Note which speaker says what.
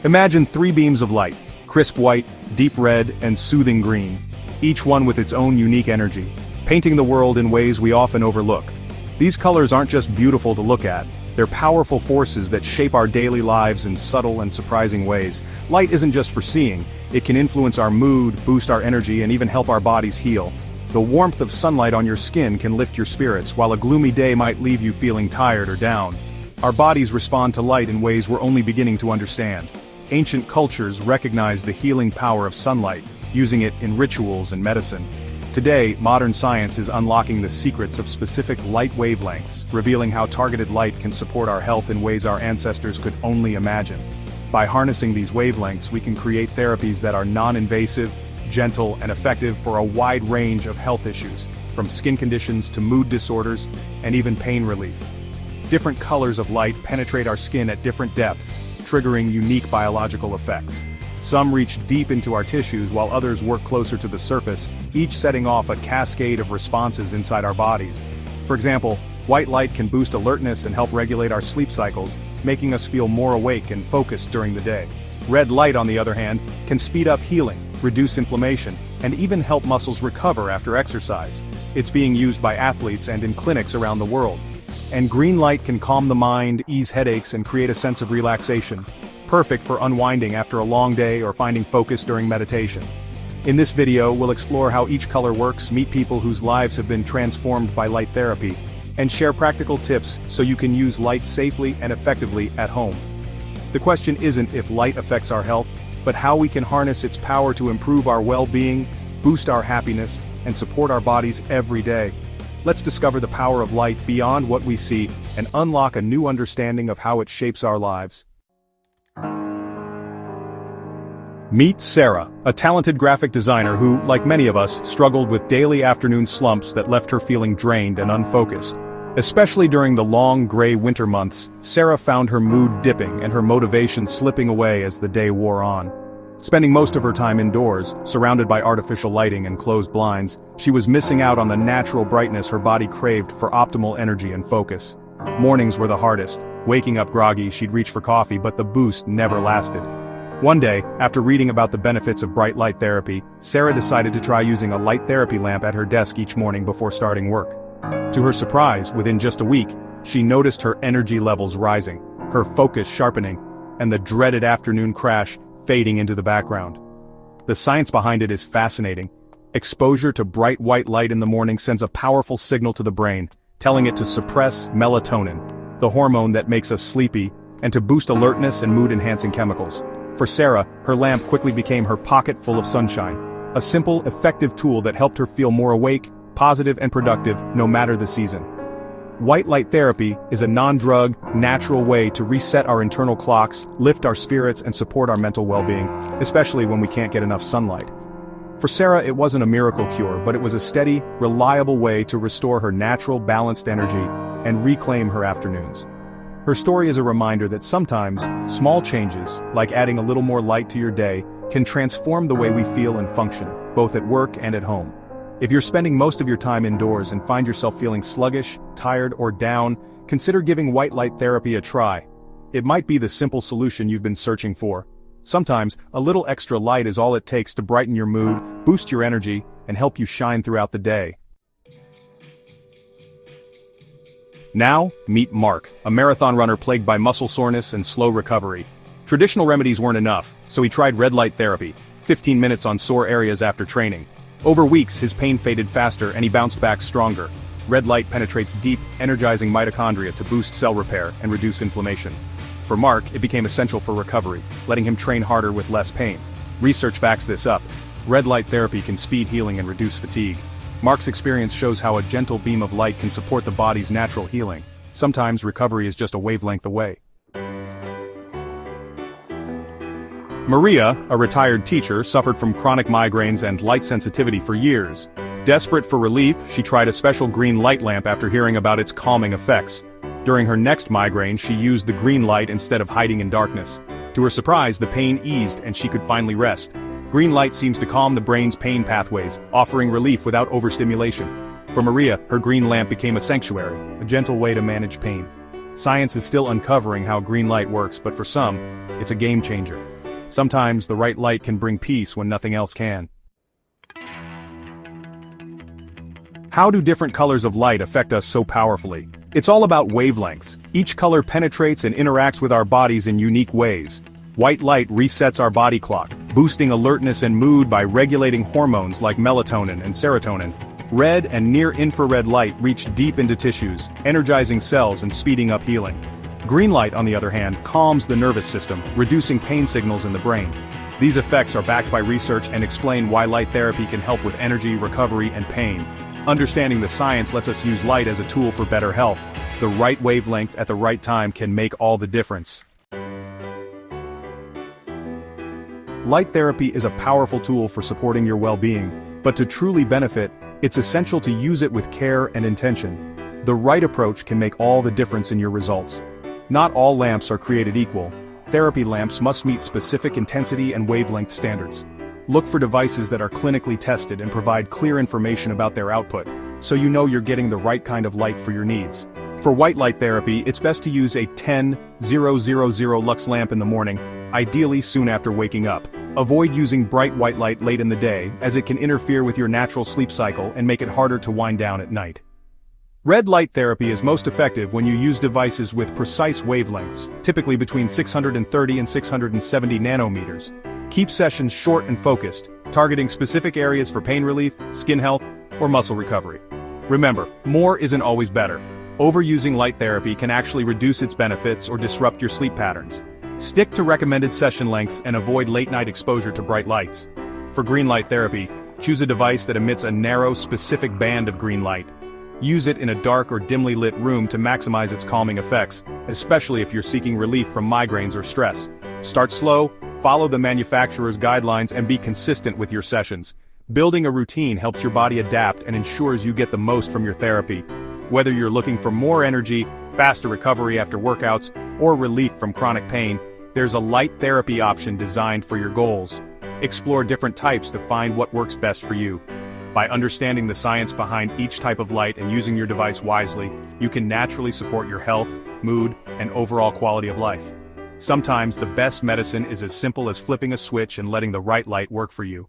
Speaker 1: Imagine three beams of light: crisp white, deep red, and soothing green, each one with its own unique energy, painting the world in ways we often overlook. These colors aren't just beautiful to look at, they're powerful forces that shape our daily lives in subtle and surprising ways. Light isn't just for seeing, it can influence our mood, boost our energy, and even help our bodies heal. The warmth of sunlight on your skin can lift your spirits, while a gloomy day might leave you feeling tired or down. Our bodies respond to light in ways we're only beginning to understand. Ancient cultures recognized the healing power of sunlight, using it in rituals and medicine. Today, modern science is unlocking the secrets of specific light wavelengths, revealing how targeted light can support our health in ways our ancestors could only imagine. By harnessing these wavelengths, we can create therapies that are non-invasive, gentle, and effective for a wide range of health issues, from skin conditions to mood disorders, and even pain relief. Different colors of light penetrate our skin at different depths, triggering unique biological effects. Some reach deep into our tissues while others work closer to the surface, each setting off a cascade of responses inside our bodies. For example, white light can boost alertness and help regulate our sleep cycles, making us feel more awake and focused during the day. Red light, on the other hand, can speed up healing, reduce inflammation, and even help muscles recover after exercise. It's being used by athletes and in clinics around the world. And green light can calm the mind, ease headaches, and create a sense of relaxation. Perfect for unwinding after a long day or finding focus during meditation. In this video, we'll explore how each color works, meet people whose lives have been transformed by light therapy, and share practical tips so you can use light safely and effectively at home. The question isn't if light affects our health, but how we can harness its power to improve our well-being, boost our happiness, and support our bodies every day. Let's discover the power of light beyond what we see and unlock a new understanding of how it shapes our lives. Meet Sarah, a talented graphic designer who, like many of us, struggled with daily afternoon slumps that left her feeling drained and unfocused. Especially during the long, gray winter months, Sarah found her mood dipping and her motivation slipping away as the day wore on. Spending most of her time indoors, surrounded by artificial lighting and closed blinds, she was missing out on the natural brightness her body craved for optimal energy and focus. Mornings were the hardest. Waking up groggy, she'd reach for coffee, but the boost never lasted. One day, after reading about the benefits of bright light therapy, Sarah decided to try using a light therapy lamp at her desk each morning before starting work. To her surprise, within just a week, she noticed her energy levels rising, her focus sharpening, and the dreaded afternoon crash fading into the background. The science behind it is fascinating. Exposure to bright white light in the morning sends a powerful signal to the brain, telling it to suppress melatonin, the hormone that makes us sleepy, and to boost alertness and mood-enhancing chemicals. For Sarah, her lamp quickly became her pocket full of sunshine, a simple, effective tool that helped her feel more awake, positive, and productive no matter the season. White light therapy is a non-drug, natural way to reset our internal clocks, lift our spirits, and support our mental well-being, especially when we can't get enough sunlight. For Sarah, it wasn't a miracle cure, but it was a steady, reliable way to restore her natural, balanced energy and reclaim her afternoons. Her story is a reminder that sometimes, small changes, like adding a little more light to your day, can transform the way we feel and function, both at work and at home. If you're spending most of your time indoors and find yourself feeling sluggish, tired, or down, consider giving white light therapy a try. It might be the simple solution you've been searching for. Sometimes, a little extra light is all it takes to brighten your mood, boost your energy, and help you shine throughout the day. Now, meet Mark, a marathon runner plagued by muscle soreness and slow recovery. Traditional remedies weren't enough, so he tried red light therapy, 15 minutes on sore areas after training. Over weeks, his pain faded faster and he bounced back stronger. Red light penetrates deep, energizing mitochondria to boost cell repair and reduce inflammation. For Mark, it became essential for recovery, letting him train harder with less pain. Research backs this up. Red light therapy can speed healing and reduce fatigue. Mark's experience shows how a gentle beam of light can support the body's natural healing. Sometimes recovery is just a wavelength away. Maria, a retired teacher, suffered from chronic migraines and light sensitivity for years. Desperate for relief, she tried a special green light lamp after hearing about its calming effects. During her next migraine, she used the green light instead of hiding in darkness. To her surprise, the pain eased and she could finally rest. Green light seems to calm the brain's pain pathways, offering relief without overstimulation. For Maria, her green lamp became a sanctuary, a gentle way to manage pain. Science is still uncovering how green light works, but for some, it's a game changer. Sometimes the right light can bring peace when nothing else can. How do different colors of light affect us so powerfully? It's all about wavelengths. Each color penetrates and interacts with our bodies in unique ways. White light resets our body clock, boosting alertness and mood by regulating hormones like melatonin and serotonin. Red and near-infrared light reach deep into tissues, energizing cells and speeding up healing. Green light, on the other hand, calms the nervous system, reducing pain signals in the brain. These effects are backed by research and explain why light therapy can help with energy, recovery, and pain. Understanding the science lets us use light as a tool for better health. The right wavelength at the right time can make all the difference. Light therapy is a powerful tool for supporting your well-being, but to truly benefit, it's essential to use it with care and intention. The right approach can make all the difference in your results. Not all lamps are created equal. Therapy lamps must meet specific intensity and wavelength standards. Look for devices that are clinically tested and provide clear information about their output, so you know you're getting the right kind of light for your needs. For white light therapy, it's best to use a 10-000 lux lamp in the morning, ideally soon after waking up. Avoid using bright white light late in the day, as it can interfere with your natural sleep cycle and make it harder to wind down at night. Red light therapy is most effective when you use devices with precise wavelengths, typically between 630 and 670 nanometers. Keep sessions short and focused, targeting specific areas for pain relief, skin health, or muscle recovery. Remember, more isn't always better. Overusing light therapy can actually reduce its benefits or disrupt your sleep patterns. Stick to recommended session lengths and avoid late-night exposure to bright lights. For green light therapy, choose a device that emits a narrow, specific band of green light. Use it in a dark or dimly lit room to maximize its calming effects, especially if you're seeking relief from migraines or stress. Start slow, follow the manufacturer's guidelines, and be consistent with your sessions. Building a routine helps your body adapt and ensures you get the most from your therapy. Whether you're looking for more energy, faster recovery after workouts, or relief from chronic pain, there's a light therapy option designed for your goals. Explore different types to find what works best for you. By understanding the science behind each type of light and using your device wisely, you can naturally support your health, mood, and overall quality of life. Sometimes the best medicine is as simple as flipping a switch and letting the right light work for you.